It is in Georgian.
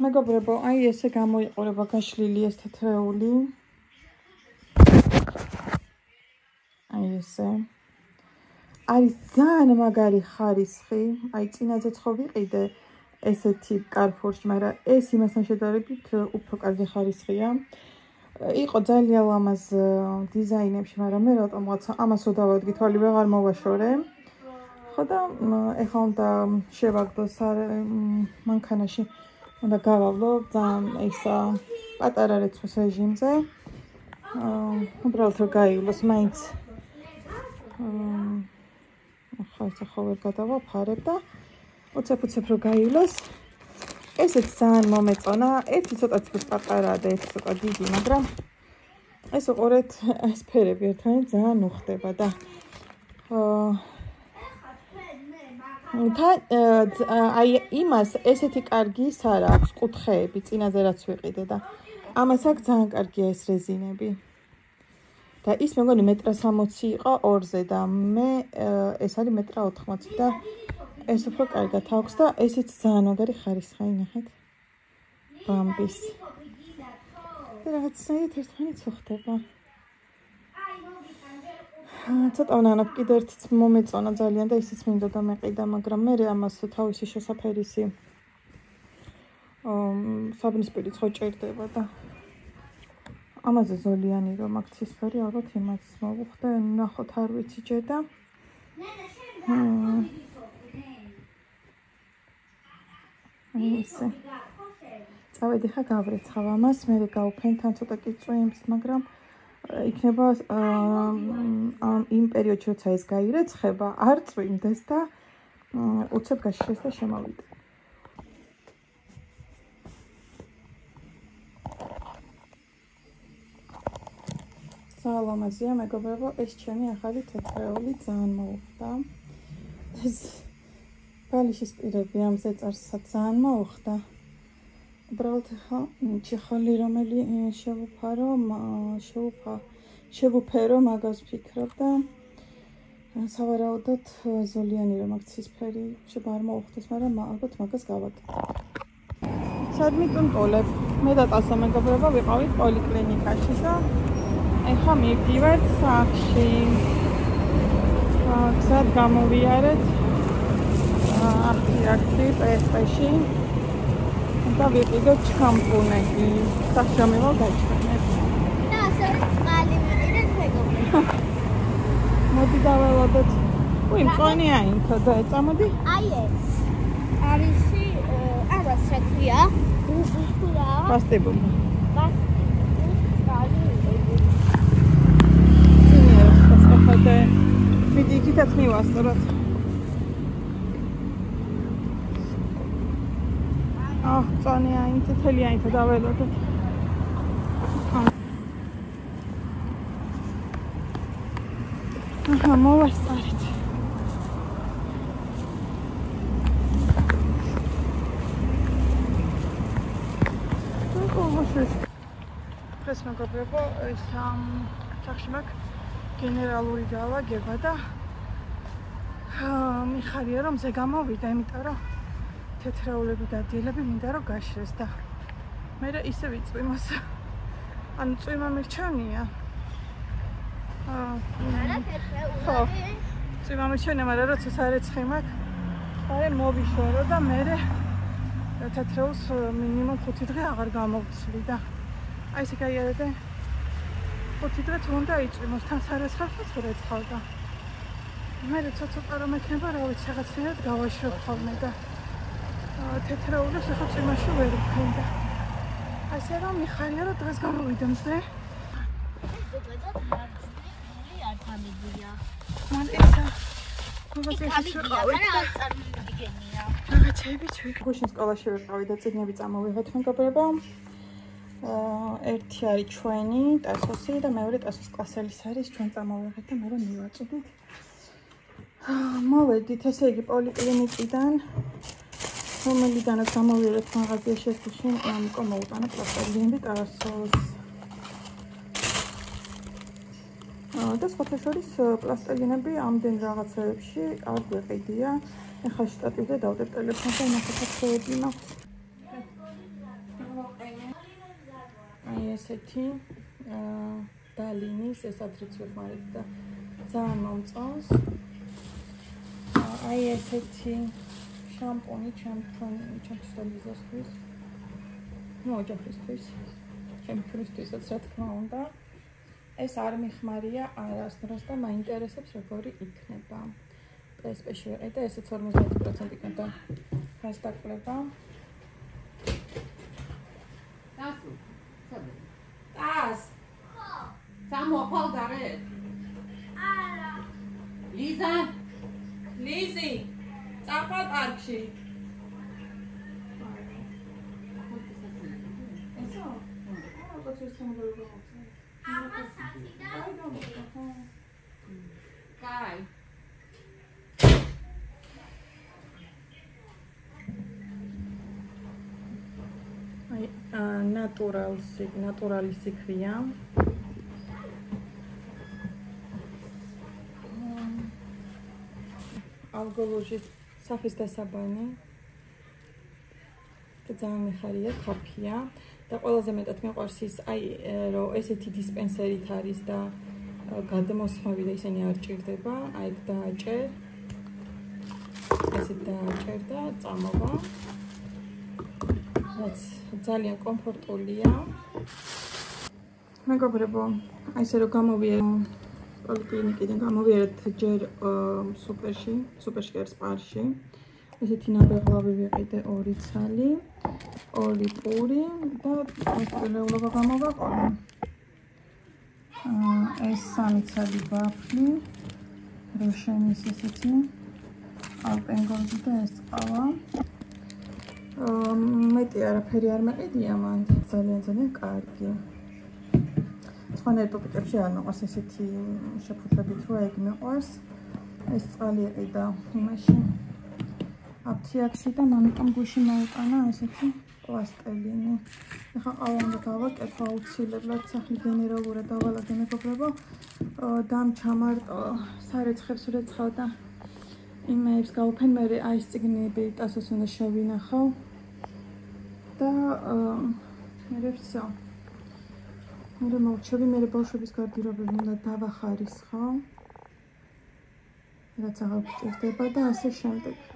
მეგობრებო, აი ესე გამოიყურება გაშლილი ეს თეთრეული. აი ესე. არის ძალიან მაგარი ხარისხი. აი წინაზეც ხო ვიყიდე ესეთი Carrefour-ში, მაგრამ ეს იმასთან შედარებით უფრო კარგი ხარისხია. იყო ძალიან ლამაზ დიზაინებში, მაგრამ მე რატომღაც ამას ვდავადგი, თვალი ვეღარ მოვაშორე. ხო და ეხლა უნდა შევაგდოს მანქანაში. უნდა გავავლო ძალიან ისა პატარა რეცვის რეჟიმზე. უბრალოდ რომ გაივლოს მაინც ახლა ხო ვერ გადავაფარებ და უცებ რომ გაივლოს. ესეც ძალიან მომეწონა. ერთი ცოტა წყლის პატარაა და ერთი ცოტა დიდი, მაგრამ ეს უყურეთ ეს ფერები ერთმანეთს ძალიან უხდება და აი იმას ესეთი კარგი ის არ აქვს კუთხეები წინაზე რაც ვიყიდე და ამას აქვს ძალიან კარგია ეს რეზინები და ის მეგონი 1.60 იყო 2-ზე და მე ეს არის 1.80 და ეს უფრო კარგად აქვს და ესეც ძალიან მაგარი ხარისხია ნახეთ ბამბის და რაღაცნაირად ერთმანეთს უხდება ცოტა ვნანობ კიდე ერთიც მომეწონა ძალიან და ისიც მინდოდა მეყიდა მაგრამ მე ამას თავისი შესაფერისი საბნისპირიც ხო ჭირდება და ამაზე ზოლიანი რომ აქ ცისფერი ალბათ იმას მოვუხდე ნახოთ არ ვიცი ჯერ და ესე წავედი ხა გავრეცხავ ამას მე გავფენ თან ცოტა კი წვიმს მაგრამ იქნება იმ პერიოდში როცა ეს გაირეცხება არ წვიმდეს და უცებ გაშლეს და შემოვიდე სალამაზია მეგობრებო ეს ჩემი ახალი თეთრეული ძალიან მოუხდა ეს ბალიშის პირები ამ ზეწარსაც ძალიან მოუხდა უბრალოდ ხა ჩიხოლი რომელი შევუფერო მაგას ვფიქრობ და სავარაუდოდ ზოლიანი რომ აქ ცისფერი შეიძლება არ მოუხდეს მაგრამ ალბათ მაგას გავაკეთებ სად მიტუნტოლებ მე და ტასო მეგობრებო ვიყავით პოლიკლინიკაში და ეხლა მივდივართ სახლში გზად გამოვიარეთ აქ პესპეში და ვიყიდოთ შამპუნები სახშამევა გაჩვენეთ და ასე წყალი ვიყიდეთ მეგობრებო მოდი დაველოდოთ უი მწვანეა ინთო და წამოდი აი ეს არის არა სეთია უხურა პასტებული მიდი იქითაც მივასწოროთ წონია იმ წითელია ინთო დაველოდოთ აჰა მოვასწარეთ დღეს მეგობრებო ეს სახში მაქვს გენერალური დაალაგება და მიხარია რომ ზე გამოვიდა იმიტომ რომ თეთრეულები და დილები მინდა რომ გაშრეს და მე ისე ვიწვიმოს ანუ წვიმა მერჩენია ხო წვიმა მერჩენია მაგრამ როცა სარეცხი მაქვს აი მოვიშორო და მე თეთრეულს მინიმუმ 5 დღე აღარ გამოვცვლი და აი ესე გაიარეთ 5 დღე თუ უნდა იწვიმოს თან სარეცხავს რეცხავ და მე ცოტა რომ ექნება რა ვიცი რაღაცნაირად გავაშრობ ხოლმე და თეთრეულებს ახლა წვიმაში ვერ ვქენდა ასე რომ მიხარია რომ დღეს გამოვიდა მზე არ თამედია მან ესა რაღაცები ჩვენ გუშინ სკოლაში ვიყავი და წიგნები წამოვიღეთ მეგობრებო ერთი არის ჩვენი ტასოსი და მეორე ტასოს კლასელის არის ჩვენ წამოვიღეთ და მე რომ მივაწვდით მოვედით ესე იგი პოლიკლინიკიდან რომელიდანაც გამოვიარეთ მაღაზიაში ერთში ამკო მოუტანა პლასტელინები ტასოს და სხვათა შორის პლასტელინები ამდენ რაღაცებში არ გვეყიდია ეხლა შტატივზე დავდებ ტელეფონს და ნახოთ ხეები მაქვს ესეთი დალინის ეს ადრეც ვეხმარებ და ძალიან მომწონს. აი ესეთი შამპუნი ჩემთვის და ლიზასთვის. ნუ ოჯახისთვის. ჩემი ქრისთვისაც რა თქმა უნდა. ეს არ მიხმარია არასდროს და მაინტერესებს როგორი იქნება. PSP-ში ვიყიდე და ესეც 50% იქნება გასდაკლება. Taz. Samo apaldare. Ara. Liza. ლიზი, წახვა პარკში. ესო? ალბათ ეს თემბერგა მოწე. Აბა სათიდა. აი გამოვიდა ხო? Kai. აი ნატურალი სიქრია. ალგოლოჟის საფის დასაბანი. და ძალიან მიხარია, ქაფია და ყველაზე მეტად მიყვარს ის, აი, რომ ესეთი დისპენსერით არის და გადმოსხმები და ისინი არ ჭირდება, აი ეგ დააჭერ. ესეთ დააჭერ და წამოვა. რაც ძალიან კომფორტულია. მეგობრებო, აი ესე რომ გამოვიერ პოლიკლინიკიდან გამოვიერთ ჯერ სუპერში კი არის სპარში. ესეთი ნაბეღლავი ვიყიდე 2 ცალი, 2 პური და მოსწრებულობა გამოვაყოლე. ეს 3 ცალი ვაფლი, როშენის ესეთი ალპენგოლდი და ეს ყავა. მეტი არაფერი არ მეყიდია მან, ძალიან კარგი. სხვანაირ პაკეტებში არ მეყვარს ესეთი შეფუთებით, რომ ეგ მეყვარს. ეს წყალი ეყიდა იმაში აფთიაქში და მამიკამ გუში მოუტანა ესეთი პლასტელინი. ეხლა ყავა უნდა დავაკეთო აუცილებლად, სახლი გენერალურად დავალაგე მეგობრებო. დამჩამარტო სარეცხებს ვეცხავ და იმეებს გავუფენ, მე აი ეს წიგნები ტასოს უნდა შევინახავ და მე ვსო. მე მოვჩები, მე ბავშვების გარდირობები უნდა დავახარისხო. რაც აღარ გჭირდება და ასე შემდეგ.